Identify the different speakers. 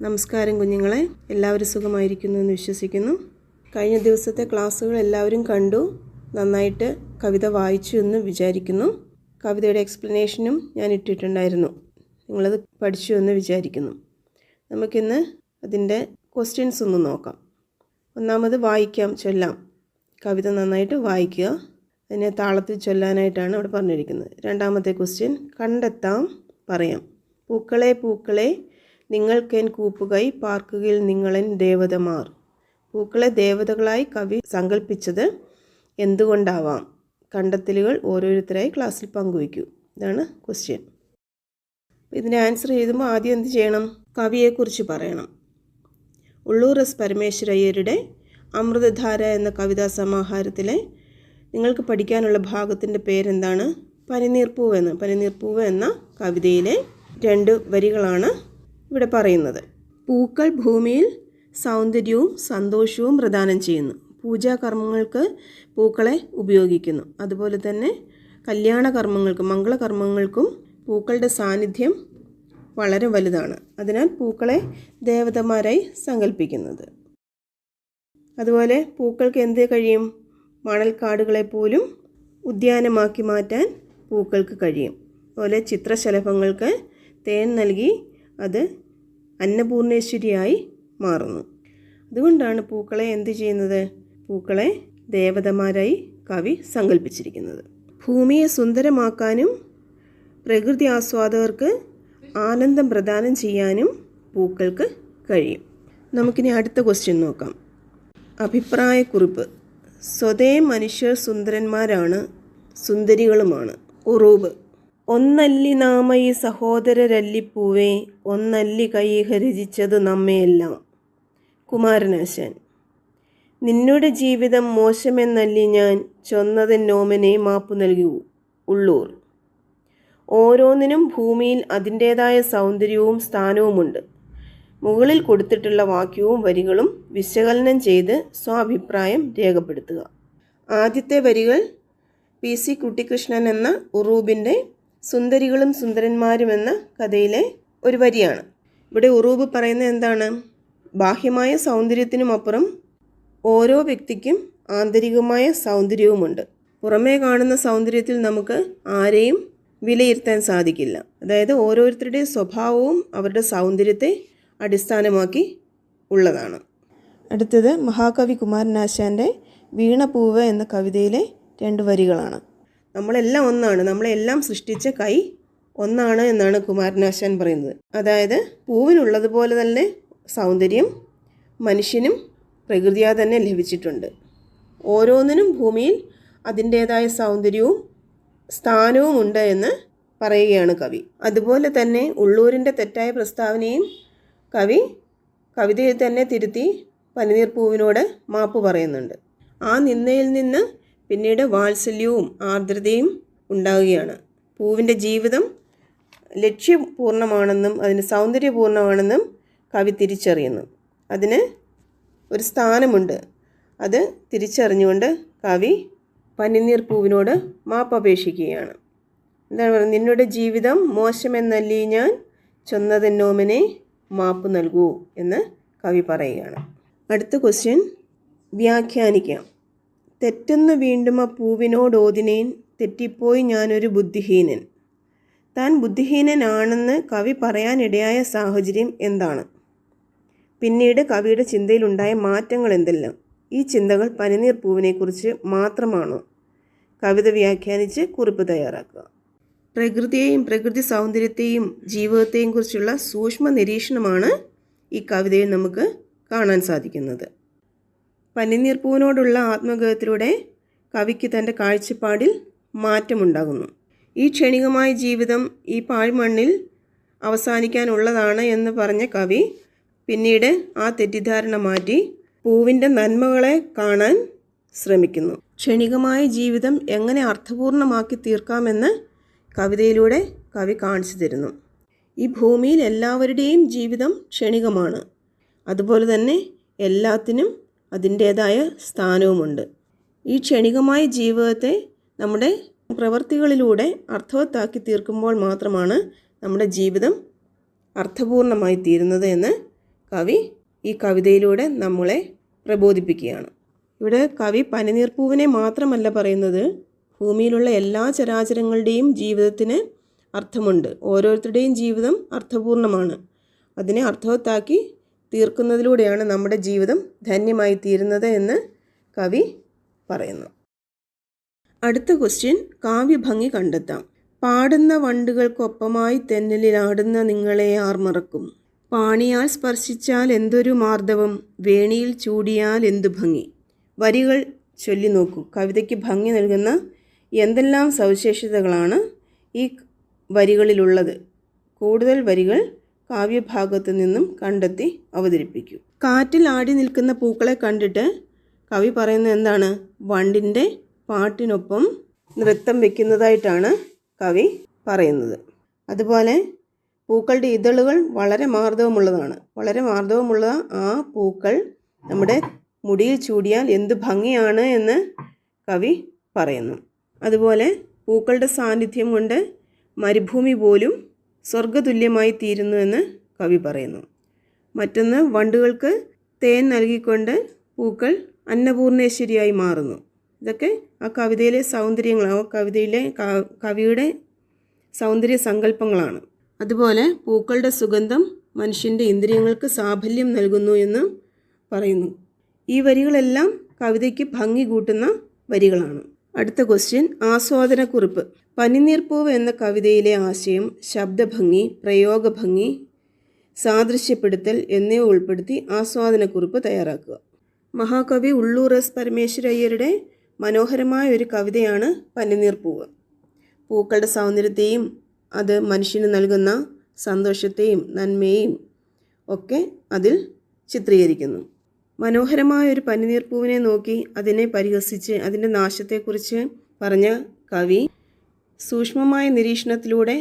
Speaker 1: നമസ്കാരം കുഞ്ഞുങ്ങളെ, എല്ലാവരും സുഖമായിരിക്കുന്നു എന്ന് വിശ്വസിക്കുന്നു. കഴിഞ്ഞ ദിവസത്തെ ക്ലാസ്സുകൾ എല്ലാവരും കണ്ടു, നന്നായിട്ട് കവിത വായിച്ചു എന്ന് വിചാരിക്കുന്നു. കവിതയുടെ എക്സ്പ്ലനേഷനും ഞാൻ ഇട്ടിട്ടുണ്ടായിരുന്നു, നിങ്ങളത് പഠിച്ചു എന്ന് വിചാരിക്കുന്നു. നമുക്കിന്ന് അതിൻ്റെ ക്വസ്റ്റ്യൻസ് ഒന്ന് നോക്കാം. ഒന്നാമത് വായിക്കാം, ചൊല്ലാം. കവിത നന്നായിട്ട് വായിക്കുക, അതിനെ താളത്തിൽ ചൊല്ലാനായിട്ടാണ് അവിടെ പറഞ്ഞിരിക്കുന്നത്. രണ്ടാമത്തെ ക്വസ്റ്റ്യൻ, കണ്ടെത്താം, പറയാം. പൂക്കളെ പൂക്കളെ നിങ്ങൾക്കെൻ കൂപ്പുകൈ പാർക്കുകയിൽ നിങ്ങളെൻ ദേവതമാർ. പൂക്കളെ ദേവതകളായി കവി സങ്കല്പിച്ചത് എന്തുകൊണ്ടാവാം? കണ്ടെത്തലുകൾ ഓരോരുത്തരായി ക്ലാസ്സിൽ പങ്കുവയ്ക്കൂ. ഇതാണ് ക്വസ്റ്റ്യൻ. ഇതിൻ്റെ ആൻസർ എഴുതുമ്പോൾ ആദ്യം എന്ത് ചെയ്യണം? കവിയെക്കുറിച്ച് പറയണം. ഉള്ളൂർ എസ് പരമേശ്വരയ്യരുടെ അമൃതധാര എന്ന കവിതാ സമാഹാരത്തിലെ നിങ്ങൾക്ക് പഠിക്കാനുള്ള ഭാഗത്തിൻ്റെ പേരെന്താണ്? പനിനീർപ്പൂവ് എന്ന കവിതയിലെ 2 വരികളാണ് ഇവിടെ പറയുന്നത്. പൂക്കൾ ഭൂമിയിൽ സൗന്ദര്യവും സന്തോഷവും പ്രദാനം ചെയ്യുന്നു. പൂജാകർമ്മങ്ങൾക്ക് പൂക്കളെ ഉപയോഗിക്കുന്നു. അതുപോലെ തന്നെ കല്യാണകർമ്മങ്ങൾക്കും മംഗളകർമ്മങ്ങൾക്കും പൂക്കളുടെ സാന്നിധ്യം വളരെ വലുതാണ്. അതിനാൽ പൂക്കളെ ദേവതമാരായി സങ്കല്പിക്കുന്നത്. അതുപോലെ പൂക്കൾക്ക് എന്ത് കഴിയും? മണൽക്കാടുകളെ പോലും ഉദ്യാനമാക്കി മാറ്റാൻ പൂക്കൾക്ക് കഴിയും. അതുപോലെ ചിത്രശലഭങ്ങൾക്ക് തേൻ നൽകി അത് അന്നപൂർണേശ്വരിയായി മാറുന്നു. അതുകൊണ്ടാണ് പൂക്കളെ എന്ത് ചെയ്യുന്നത്? പൂക്കളെ ദേവതമാരായി കവി സങ്കല്പിച്ചിരിക്കുന്നത്. ഭൂമിയെ സുന്ദരമാക്കാനും പ്രകൃതി ആസ്വാദകർക്ക് ആനന്ദം പ്രദാനം ചെയ്യാനും പൂക്കൾക്ക് കഴിയും. നമുക്കിനി അടുത്ത ക്വസ്റ്റ്യൻ നോക്കാം. അഭിപ്രായക്കുറിപ്പ്. സ്വതേ മനുഷ്യർ സുന്ദരന്മാരാണ്, സുന്ദരികളുമാണ്. ഉറൂബ്. ഒന്നല്ലി നാമയി സഹോദരരല്ലിപ്പൂവേ, ഒന്നല്ലി കൈഹ രചിച്ചത് നമ്മയെല്ലാം. കുമാരനാശാൻ. നിന്നുടെ ജീവിതം മോശമെന്നല്ലി ഞാൻ ചൊന്നതെന്നോമനെ മാപ്പു നൽകൂ. ഉള്ളൂർ. ഓരോന്നിനും ഭൂമിയിൽ അതിൻ്റേതായ സൗന്ദര്യവും സ്ഥാനവുമുണ്ട്. മുകളിൽ കൊടുത്തിട്ടുള്ള വാക്യവും വരികളും വിശകലനം ചെയ്ത് സ്വാഭിപ്രായം രേഖപ്പെടുത്തുക. ആദ്യത്തെ വരികൾ PC കുട്ടിക്കൃഷ്ണൻ എന്ന ഉറൂബിൻ്റെ സുന്ദരികളും സുന്ദരന്മാരും എന്ന കഥയിലെ ഒരു വരിയാണ്. ഇവിടെ ഉറൂബ് പറയുന്നത് എന്താണ്? ബാഹ്യമായ സൗന്ദര്യത്തിനുമപ്പുറം ഓരോ വ്യക്തിക്കും ആന്തരികമായ സൗന്ദര്യവുമുണ്ട്. പുറമേ കാണുന്ന സൗന്ദര്യത്തിൽ നമുക്ക് ആരെയും വിലയിരുത്താൻ സാധിക്കില്ല. അതായത് ഓരോരുത്തരുടെയും സ്വഭാവവും അവരുടെ സൗന്ദര്യത്തെ അടിസ്ഥാനമാക്കി ഉള്ളതാണ്. അടുത്തത് മഹാകവി കുമാരനാശാൻ്റെ വീണപൂവ് എന്ന കവിതയിലെ 2 വരികളാണ്. നമ്മളെല്ലാം ഒന്നാണ്, നമ്മളെല്ലാം സൃഷ്ടിച്ച കൈ ഒന്നാണ് എന്നാണ് കുമാരനാശാൻ പറയുന്നത്. അതായത് പൂവിനുള്ളതുപോലെ തന്നെ സൗന്ദര്യം മനുഷ്യനും പ്രകൃതിയാ തന്നെ ലഭിച്ചിട്ടുണ്ട്. ഓരോന്നിനും ഭൂമിയിൽ അതിൻ്റേതായ സൗന്ദര്യവും സ്ഥാനവും ഉണ്ട് എന്ന് പറയുകയാണ് കവി. അതുപോലെ തന്നെ ഉള്ളൂരിൻ്റെ തെറ്റായ പ്രസ്താവനയും കവി കവിതയിൽ തന്നെ തിരുത്തി പനിനീർപ്പൂവിനോട് മാപ്പ് പറയുന്നുണ്ട്. ആ നിന്ദയിൽ നിന്ന് പിന്നീട് വാത്സല്യവും ആർദ്രതയും ഉണ്ടാവുകയാണ്. പൂവിൻ്റെ ജീവിതം ലക്ഷ്യപൂർണ്ണമാണെന്നും അതിന് സൗന്ദര്യപൂർണ്ണമാണെന്നും കവി തിരിച്ചറിയുന്നു. അതിന് ഒരു സ്ഥാനമുണ്ട്. അത് തിരിച്ചറിഞ്ഞുകൊണ്ട് കവി പനിനീർപ്പൂവിനോട് മാപ്പപേക്ഷിക്കുകയാണ്. എന്താണ് പറയുന്നത്? നിന്നുടെ ജീവിതം മോശമെന്നല്ലി ഞാൻ ചൊന്നതെന്നോമനെ മാപ്പ് നൽകൂ എന്ന് കവി പറയുകയാണ്. അടുത്ത ക്വസ്റ്റ്യൻ, വ്യാഖ്യാനിക്കാം. തെറ്റെന്ന് വീണ്ടും ആ പൂവിനോടോതിനേൻ, തെറ്റിപ്പോയി ഞാനൊരു ബുദ്ധിഹീനൻ. താൻ ബുദ്ധിഹീനനാണെന്ന് കവി പറയാനിടയായ സാഹചര്യം എന്താണ്? പിന്നീട് കവിയുടെ ചിന്തയിലുണ്ടായ മാറ്റങ്ങൾ എന്തെല്ലാം? ഈ ചിന്തകൾ പനിനീർപ്പൂവിനെക്കുറിച്ച് മാത്രമാണോ? കവിത വ്യാഖ്യാനിച്ച് കുറിപ്പ് തയ്യാറാക്കുക. പ്രകൃതിയെയും പ്രകൃതി സൗന്ദര്യത്തെയും ജീവിതത്തെയും കുറിച്ചുള്ള സൂക്ഷ്മ നിരീക്ഷണമാണ് ഈ കവിതയിൽ നമുക്ക് കാണാൻ സാധിക്കുന്നത്. പനിനീർപ്പൂവിനോടുള്ള ആത്മഗതത്തിലൂടെ കവിക്ക് തൻ്റെ കാഴ്ചപ്പാടിൽ മാറ്റമുണ്ടാകുന്നു. ഈ ക്ഷണികമായ ജീവിതം ഈ പാഴ്മണ്ണിൽ അവസാനിക്കാനുള്ളതാണ് എന്ന് പറഞ്ഞ കവി പിന്നീട് ആ തെറ്റിദ്ധാരണ മാറ്റി പൂവിൻ്റെ നന്മകളെ കാണാൻ ശ്രമിക്കുന്നു. ക്ഷണികമായ ജീവിതം എങ്ങനെ അർത്ഥപൂർണ്ണമാക്കി തീർക്കാമെന്ന് കവിതയിലൂടെ കവി കാണിച്ചു തരുന്നു. ഈ ഭൂമിയിൽ എല്ലാവരുടെയും ജീവിതം ക്ഷണികമാണ്. അതുപോലെ തന്നെ എല്ലാത്തിനും അതിൻ്റേതായ സ്ഥാനവുമുണ്ട്. ഈ ക്ഷണികമായ ജീവിതത്തെ നമ്മുടെ പ്രവൃത്തികളിലൂടെ അർത്ഥവത്താക്കി തീർക്കുമ്പോൾ മാത്രമാണ് നമ്മുടെ ജീവിതം അർത്ഥപൂർണ്ണമായി തീരുന്നത് എന്ന് കവി ഈ കവിതയിലൂടെ നമ്മളെ പ്രബോധിപ്പിക്കുകയാണ്. ഇവിടെ കവി പനിനീർപ്പൂവിനെ മാത്രമല്ല പറയുന്നത്, ഭൂമിയിലുള്ള എല്ലാ ചരാചരങ്ങളുടെയും ജീവിതത്തിന് അർത്ഥമുണ്ട്. ഓരോരുത്തരുടെയും ജീവിതം അർത്ഥപൂർണ്ണമാണ്. അതിനെ അർത്ഥവത്താക്കി തീർക്കുന്നതിലൂടെയാണ് നമ്മുടെ ജീവിതം ധന്യമായി തീരുന്നത് എന്ന് കവി പറയുന്നു. അടുത്ത ക്വസ്റ്റ്യൻ, കാവ്യഭംഗി കണ്ടെത്താം. പാടുന്ന വണ്ടുകൾക്കൊപ്പമായി തെന്നലിലാടുന്ന നിങ്ങളെ ആർ മറക്കും. പാണിയാൽ സ്പർശിച്ചാൽ എന്തൊരു മാർദ്ദവം, വേണിയിൽ ചൂടിയാൽ എന്തു ഭംഗി. വരികൾ ചൊല്ലി നോക്കൂ. കവിതയ്ക്ക് ഭംഗി നൽകുന്ന എന്തെല്ലാം സവിശേഷതകളാണ് ഈ വരികളിലുള്ളത്? കൂടുതൽ വരികൾ കാവ്യഭാഗത്തു നിന്നും കണ്ടെത്തി അവതരിപ്പിക്കൂ. കാറ്റിൽ ആടി നിൽക്കുന്ന പൂക്കളെ കണ്ടിട്ട് കവി പറയുന്നത് എന്താണ്? വണ്ടിൻ്റെ പാട്ടിനൊപ്പം നൃത്തം വയ്ക്കുന്നതായിട്ടാണ് കവി പറയുന്നത്. അതുപോലെ പൂക്കളുടെ ഇതളുകൾ വളരെ മാർദ്ദവമുള്ളതാണ്. വളരെ മാർദ്ദവമുള്ള ആ പൂക്കൾ നമ്മുടെ മുടിയിൽ ചൂടിയാൽ എന്ത് ഭംഗിയാണ് എന്ന് കവി പറയുന്നു. അതുപോലെ പൂക്കളുടെ സാന്നിധ്യം കൊണ്ട് മരുഭൂമി പോലും സ്വർഗതുല്യമായി തീരുന്നു എന്ന് കവി പറയുന്നു. മറ്റൊന്ന്, വണ്ടുകൾക്ക് തേൻ നൽകിക്കൊണ്ട് പൂക്കൾ അന്നപൂർണേശ്വരിയായി മാറുന്നു. ഇതൊക്കെ ആ കവിതയിലെ സൗന്ദര്യങ്ങളാണ്, ആ കവിതയിലെ കവിയുടെ സൗന്ദര്യ സങ്കല്പങ്ങളാണ്. അതുപോലെ പൂക്കളുടെ സുഗന്ധം മനുഷ്യൻ്റെ ഇന്ദ്രിയങ്ങൾക്ക് സാഫല്യം നൽകുന്നു എന്ന് പറയുന്നു. ഈ വരികളെല്ലാം കവിതയ്ക്ക് ഭംഗി കൂട്ടുന്ന വരികളാണ്. അടുത്ത ക്വസ്റ്റ്യൻ, ആസ്വാദനക്കുറിപ്പ്. പനിനീർപ്പൂവ് എന്ന കവിതയിലെ ആശയം, ശബ്ദഭംഗി, പ്രയോഗഭംഗി, സാദൃശ്യപ്പെടുത്തൽ എന്നിവ ഉൾപ്പെടുത്തി ആസ്വാദനക്കുറിപ്പ് തയ്യാറാക്കുക. മഹാകവി ഉള്ളൂർ എസ് പരമേശ്വരയ്യരുടെ മനോഹരമായ ഒരു കവിതയാണ് പനിനീർപ്പൂവ്. പൂക്കളുടെ സൗന്ദര്യത്തെയും അത് മനുഷ്യന് നൽകുന്ന സന്തോഷത്തെയും നന്മയെയും ഒക്കെ അതിൽ ചിത്രീകരിക്കുന്നു. മനോഹരമായ ഒരു പനിനീർപ്പൂവിനെ നോക്കി അതിനെ പരിഹസിച്ച് അതിൻ്റെ നാശത്തെക്കുറിച്ച് പറഞ്ഞ കവി സൂക്ഷ്മമായ നിരീക്ഷണത്തിലൂടെ